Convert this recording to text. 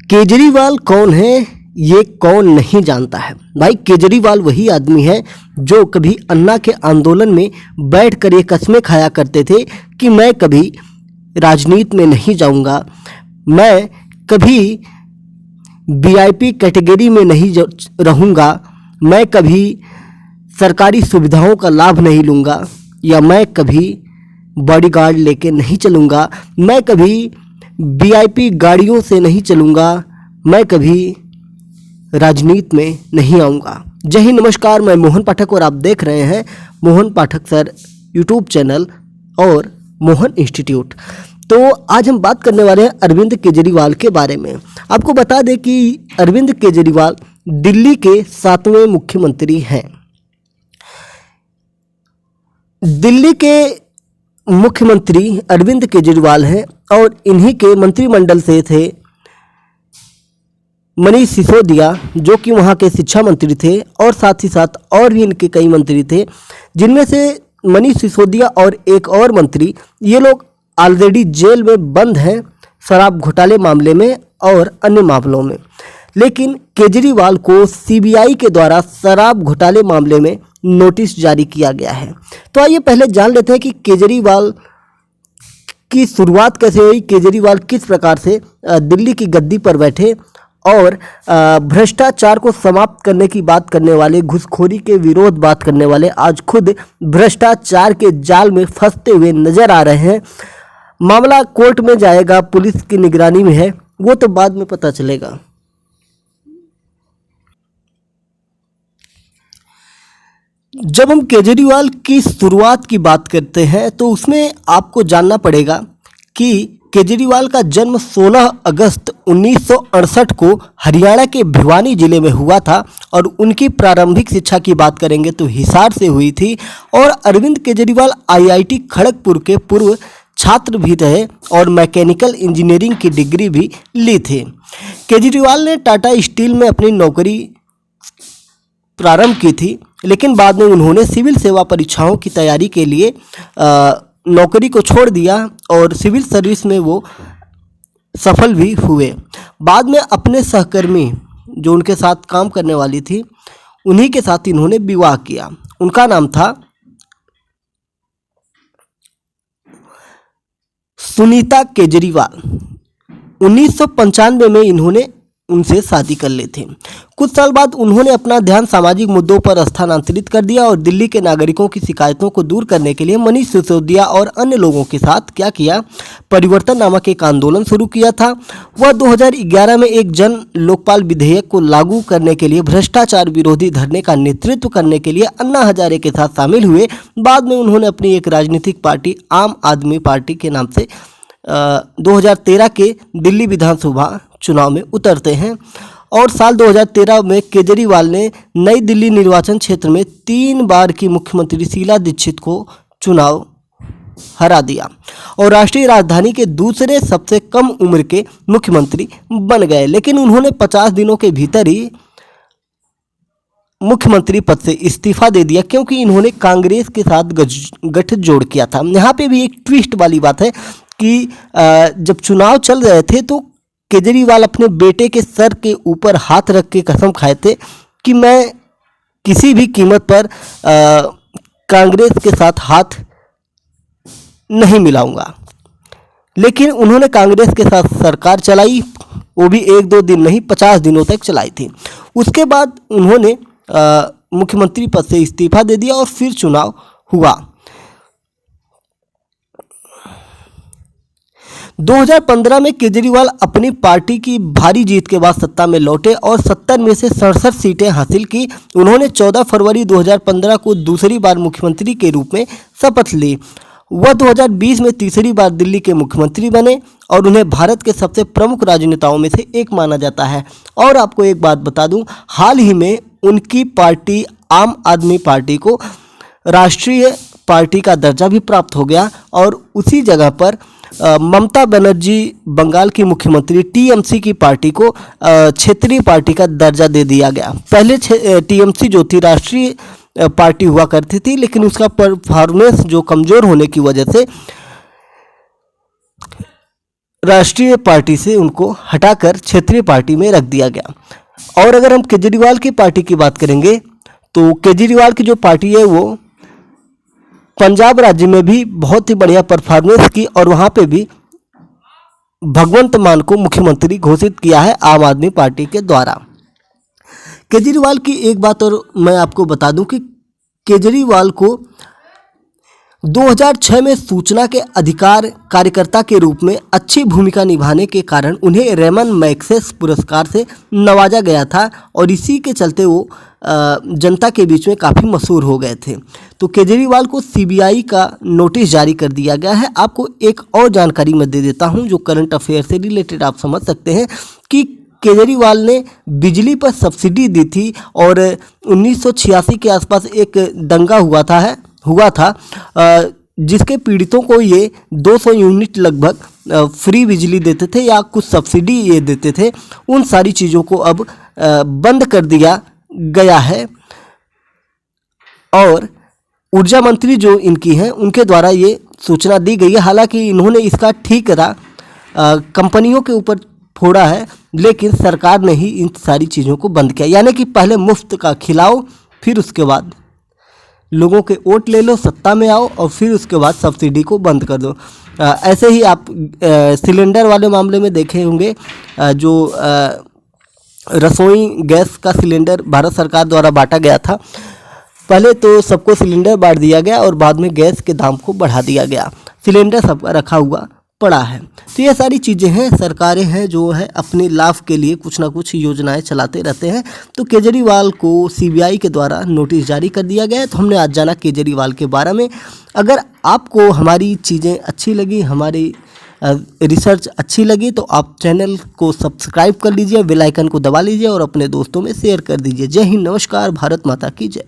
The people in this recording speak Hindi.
केजरीवाल कौन है ये कौन नहीं जानता है। भाई केजरीवाल वही आदमी है जो कभी अन्ना के आंदोलन में बैठकर ये कस्में खाया करते थे कि मैं कभी राजनीति में नहीं जाऊंगा, मैं कभी वीआईपी कैटेगरी में नहीं रहूंगा, मैं कभी सरकारी सुविधाओं का लाभ नहीं लूंगा, या मैं कभी बॉडीगार्ड लेके नहीं चलूंगा, मैं कभी वीआईपी गाड़ियों से नहीं चलूंगा, मैं कभी राजनीति में नहीं आऊँगा। जय हिंद, नमस्कार, मैं मोहन पाठक और आप देख रहे हैं Mohan Pathak sir YouTube channel और मोहन इंस्टीट्यूट। तो आज हम बात करने वाले हैं अरविंद केजरीवाल के बारे में। आपको बता दें कि अरविंद केजरीवाल दिल्ली के 7वें मुख्यमंत्री हैं। दिल्ली के मुख्यमंत्री अरविंद केजरीवाल हैं और इन्हीं के मंत्रिमंडल से थे मनीष सिसोदिया जो कि वहाँ के शिक्षा मंत्री थे, और साथ ही साथ और भी इनके कई मंत्री थे, जिनमें से मनीष सिसोदिया और एक और मंत्री, ये लोग ऑलरेडी जेल में बंद हैं शराब घोटाले मामले में और अन्य मामलों में। लेकिन केजरीवाल को सीबीआई के द्वारा शराब घोटाले मामले में नोटिस जारी किया गया है। तो आइए पहले जान लेते हैं कि केजरीवाल की शुरुआत कैसे हुई, केजरीवाल किस प्रकार से दिल्ली की गद्दी पर बैठे और भ्रष्टाचार को समाप्त करने की बात करने वाले, घूसखोरी के विरोध बात करने वाले आज खुद भ्रष्टाचार के जाल में फंसते हुए नजर आ रहे हैं। मामला कोर्ट में जाएगा, पुलिस की निगरानी में है, वो तो बाद में पता चलेगा। जब हम केजरीवाल की शुरुआत की बात करते हैं तो उसमें आपको जानना पड़ेगा कि केजरीवाल का जन्म 16 अगस्त 1968 को हरियाणा के भिवानी जिले में हुआ था और उनकी प्रारंभिक शिक्षा की बात करेंगे तो हिसार से हुई थी। और अरविंद केजरीवाल आईआईटी खड़गपुर के पूर्व छात्र भी रहे और मैकेनिकल इंजीनियरिंग की डिग्री भी ली थी। केजरीवाल ने टाटा स्टील में अपनी नौकरी प्रारंभ की थी, लेकिन बाद में उन्होंने सिविल सेवा परीक्षाओं की तैयारी के लिए नौकरी को छोड़ दिया और सिविल सर्विस में वो सफल भी हुए। बाद में अपने सहकर्मी जो उनके साथ काम करने वाली थी, उन्हीं के साथ इन्होंने विवाह किया। उनका नाम था सुनीता केजरीवाल। 1995 में इन्होंने उनसे शादी कर ली थी। कुछ साल बाद उन्होंने अपना ध्यान सामाजिक मुद्दों पर स्थानांतरित कर दिया और दिल्ली के नागरिकों की शिकायतों को दूर करने के लिए मनीष सिसोदिया और अन्य लोगों के साथ क्या किया, परिवर्तन नामक एक आंदोलन शुरू किया था। वह 2011 में एक जन लोकपाल विधेयक को लागू करने के लिए भ्रष्टाचार विरोधी धरने का नेतृत्व करने के लिए अन्ना हजारे के साथ शामिल हुए। बाद में उन्होंने अपनी एक राजनीतिक पार्टी आम आदमी पार्टी के नाम से 2013 के दिल्ली विधानसभा चुनाव में उतरते हैं और साल 2013 में केजरीवाल ने नई दिल्ली निर्वाचन क्षेत्र में 3 बार की मुख्यमंत्री शीला दीक्षित को चुनाव हरा दिया और राष्ट्रीय राजधानी के दूसरे सबसे कम उम्र के मुख्यमंत्री बन गए। लेकिन उन्होंने 50 दिनों के भीतर ही मुख्यमंत्री पद से इस्तीफा दे दिया क्योंकि इन्होंने कांग्रेस के साथ गठजोड़ किया था। यहाँ पे भी एक ट्विस्ट वाली बात है कि जब चुनाव चल रहे थे तो केजरीवाल अपने बेटे के सर के ऊपर हाथ रख के कसम खाए थे कि मैं किसी भी कीमत पर कांग्रेस के साथ हाथ नहीं मिलाऊंगा। लेकिन उन्होंने कांग्रेस के साथ सरकार चलाई, वो भी 1-2 दिन नहीं 50 दिनों तक चलाई थी। उसके बाद उन्होंने मुख्यमंत्री पद से इस्तीफा दे दिया और फिर चुनाव हुआ। 2015 में केजरीवाल अपनी पार्टी की भारी जीत के बाद सत्ता में लौटे और 70 में से 67 सीटें हासिल की। उन्होंने 14 फरवरी 2015 को दूसरी बार मुख्यमंत्री के रूप में शपथ ली। वह 2020 में तीसरी बार दिल्ली के मुख्यमंत्री बने और उन्हें भारत के सबसे प्रमुख राजनेताओं में से एक माना जाता है। और आपको एक बात बता दूं, हाल ही में उनकी पार्टी आम आदमी पार्टी को राष्ट्रीय पार्टी का दर्जा भी प्राप्त हो गया और उसी जगह पर ममता बनर्जी बंगाल की मुख्यमंत्री टीएमसी की पार्टी को क्षेत्रीय पार्टी का दर्जा दे दिया गया। पहले टीएमसी जो थी राष्ट्रीय पार्टी हुआ करती थी, लेकिन उसका परफॉर्मेंस जो कमज़ोर होने की वजह से राष्ट्रीय पार्टी से उनको हटाकर क्षेत्रीय पार्टी में रख दिया गया। और अगर हम केजरीवाल की पार्टी की बात करेंगे तो केजरीवाल की जो पार्टी है वो पंजाब राज्य में भी बहुत ही बढ़िया परफॉर्मेंस की और वहाँ पे भी भगवंत मान को मुख्यमंत्री घोषित किया है आम आदमी पार्टी के द्वारा। केजरीवाल की एक बात और मैं आपको बता दूं कि केजरीवाल को 2006 में सूचना के अधिकार कार्यकर्ता के रूप में अच्छी भूमिका निभाने के कारण उन्हें रेमन मैग्सेसे पुरस्कार से नवाजा गया था और इसी के चलते वो जनता के बीच में काफ़ी मशहूर हो गए थे। तो केजरीवाल को सीबीआई का नोटिस जारी कर दिया गया है। आपको एक और जानकारी मैं दे देता हूं जो करंट अफेयर से रिलेटेड आप समझ सकते हैं कि केजरीवाल ने बिजली पर सब्सिडी दी थी और 1986 के आसपास एक दंगा हुआ था जिसके पीड़ितों को ये 200 यूनिट लगभग फ्री बिजली देते थे या कुछ सब्सिडी ये देते थे। उन सारी चीज़ों को अब बंद कर दिया गया है और ऊर्जा मंत्री जो इनकी हैं उनके द्वारा ये सूचना दी गई है। हालांकि इन्होंने इसका ठिकरा कंपनियों के ऊपर फोड़ा है, लेकिन सरकार ने ही इन सारी चीज़ों को बंद किया। यानी कि पहले मुफ्त का खिलाओ, फिर उसके बाद लोगों के वोट ले लो, सत्ता में आओ और फिर उसके बाद सब्सिडी को बंद कर दो। ऐसे ही आप सिलेंडर वाले मामले में देखे होंगे, जो रसोई गैस का सिलेंडर भारत सरकार द्वारा बांटा गया था। पहले तो सबको सिलेंडर बांट दिया गया और बाद में गैस के दाम को बढ़ा दिया गया। सिलेंडर सबका रखा हुआ पड़ा है। तो ये सारी चीज़ें हैं, सरकारें हैं जो है अपने लाभ के लिए कुछ ना कुछ योजनाएं चलाते रहते हैं। तो केजरीवाल को सीबीआई के द्वारा नोटिस जारी कर दिया गया है। तो हमने आज जाना केजरीवाल के बारे में। अगर आपको हमारी चीज़ें अच्छी लगी, हमारी रिसर्च अच्छी लगी तो आप चैनल को सब्सक्राइब कर लीजिए, बेल आइकन को दबा लीजिए और अपने दोस्तों में शेयर कर दीजिए। जय हिंद, नमस्कार, भारत माता की जय।